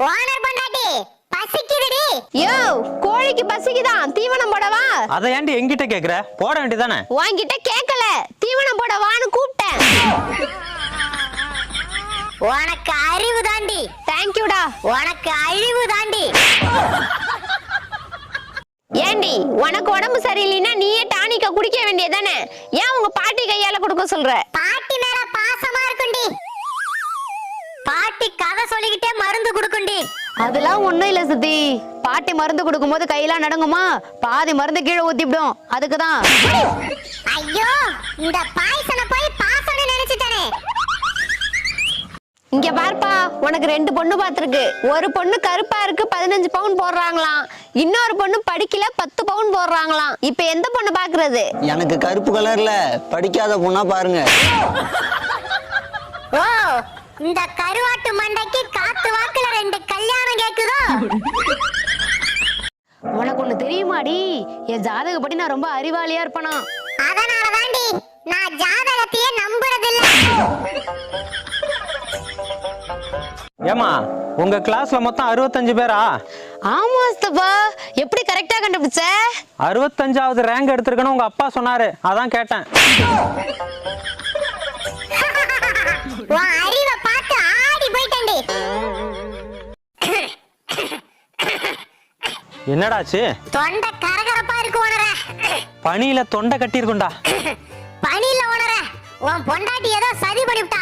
Owner பொண்டாட்டி பசிக்குதுடி. யோ, கோழிக்கு பசிக்குதான், தீவனம் போடவா? அத ஏன்டி என்கிட்ட கேக்குற? போட வேண்டியதானே? உன்கிட்ட கேக்கல, தீவனம் போடவான்னு கூப்பிட்டேன். உனக்கு அறிவு தாண்டி. தேங்க்யூடா. உனக்கு அழிவு தாண்டி. ஏண்டி, உனக்கு உடம்பு சரியில்லைன்னா நீயே டானிக்க குடிக்க வேண்டியதானே? ஏன் உங்க பாட்டி கையால கொடுக்க சொல்ற? பாட்டி மேல பாசமா இருக்குண்டி. பாட்டி கதை சொல்லிக்கிட்டே மருந்து குடுக்குண்டி. அதெல்லாம் ஒண்ணும் இல்ல சித்தி. பாட்டி மருந்து கொடுக்கும் போது கையெல்லாம் நடுங்குமா, பாதி மருந்து கீழே ஊத்திவிடும், அதுக்குதான். ஐயோ, இந்த பாய்சனை போய் பாசனை நினைச்சிட்டானே. இங்க பார்ப்பா, உனக்கு 2 பொண்ணு பாத்துருக்கு. ஒரு பொண்ணு கருப்பா இருக்கு, 15 பவுன் போடுறாங்களாம். இன்னொரு பொண்ணு படிக்கல, 10 பவுன் போடுறாங்களாம். இப்ப எந்த பொண்ணு பாக்குறது? எனக்கு கருப்பு கலர்ல படிக்காத பொண்ணா பாருங்க. ஓ, இந்த கருவாட்டு மண்டைக்கு காத்து வாக்குல 2 கல்யாணம் கேக்குதோ? உனக்கு ஒண்ணு தெரியுமாடி, என் ஜாதகப்படி நான் ரொம்ப அறிவாளியா இருப்பனா. அதனால தாண்டி நான் ஜாதகத்தையே நம்புறதில்ல. ஏமா, உங்க கிளாஸ்ல மொத்தம் 65 பேரா? ஆமா சித்தப்பா, எப்படி கரெக்டா கண்டுபிடிச்ச? 65வது ரேங்க் எடுத்திருக்கணும் உங்க அப்பா சொன்னாரு, அதான் கேட்டேன். உன் அறிவை பார்த்து ஆடி போயிட்டேன்டி. என்னடாச்சு? தொண்டை கரகரப்பா இருக்கு உணர. பனியில தொண்டை கட்டியிருக்குண்டா. பனியில உணர, உன் பொண்டாட்டி ஏதோ சதி பண்ணிவிட்டா.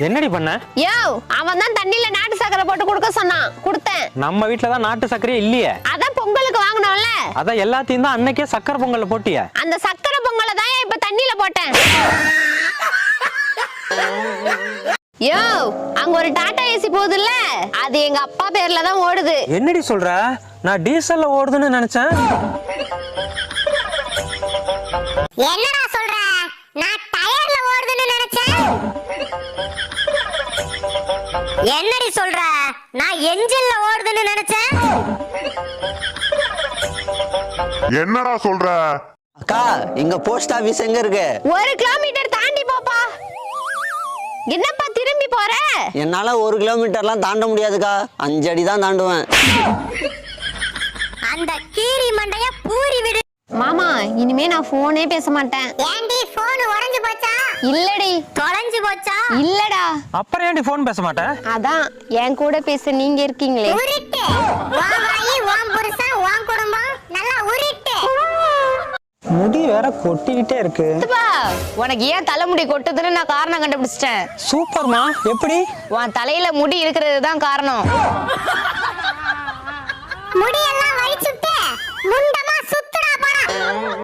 என்னடி பண்ண? யோ, அவன் தான் தண்ணியில நாட்டு சக்கரை போட்டு கொடுக்க சொன்னான், கொடுத்தேன். நம்ம வீட்டுல தான் நாட்டு சர்க்கரையே இல்லையே. அதான் பொங்கலுக்கு வாங்கினோம்ல, அதான் எல்லாத்தையும் தான் அன்னைக்கே சக்கரை பொங்கல்ல போட்டிய. அந்த சக்கரை பொங்கலை தான் இப்ப தண்ணியில போட்டேன். யோ, அங்க ஒரு டாடா ஏசி போகுதுல்ல, அது எங்க அப்பா பேர்ல தான் ஓடுது. என்னடி சொல்ற? நான் டீசல்ல ஓடுதுன்னு நினைச்சேன். என்னடா சொல்ற? நான் டயர்ல ஓடுதுன்னு நினைச்சேன். என்னடி சொல்ற? நான் என்ஜின்ல ஓடுதுன்னு நினைச்சேன். என்னடா சொல்ற? அக்கா, இங்க போஸ்ட் ஆபீஸ் எங்க இருக்கு? 1 கிலோமீட்டர் தாண்டி போப்பா. என்னப்பா திரும்பி போற? என்னால 1 கிலோமீட்டர்லாம் தாண்ட முடியாதுக்கா, 5 அடி தான் தாண்டுவேன். அந்த கீரி மண்டைய பூரி விடு. மாமா, இனிமே நான் போனே பேச மாட்டேன். ஏண்டி போன் உடைஞ்சு போச்சா? இல்லடி. தொலைஞ்சு போச்சா? இல்லடா. அப்புறம் ஏன்டி போன் பேச மாட்டேன்? அதான் என் கூட பேச நீங்க இருக்கீங்களே. உருட்டு. உன் வாயி, உன் புருஷன், உன் குடும்பம் நல்லா உருட்டு. முடி வேற கொட்டிக்கிட்டே இருக்கு. சித்தப்பா, உனக்கு ஏன் தலைமுடி கொட்டுதுன்னு நான் காரணம் கண்டுபிடிச்சிட்டேன். சூப்பர்மா, எப்படி? உன் தலையில முடி இருக்கிறது தான் காரணம்.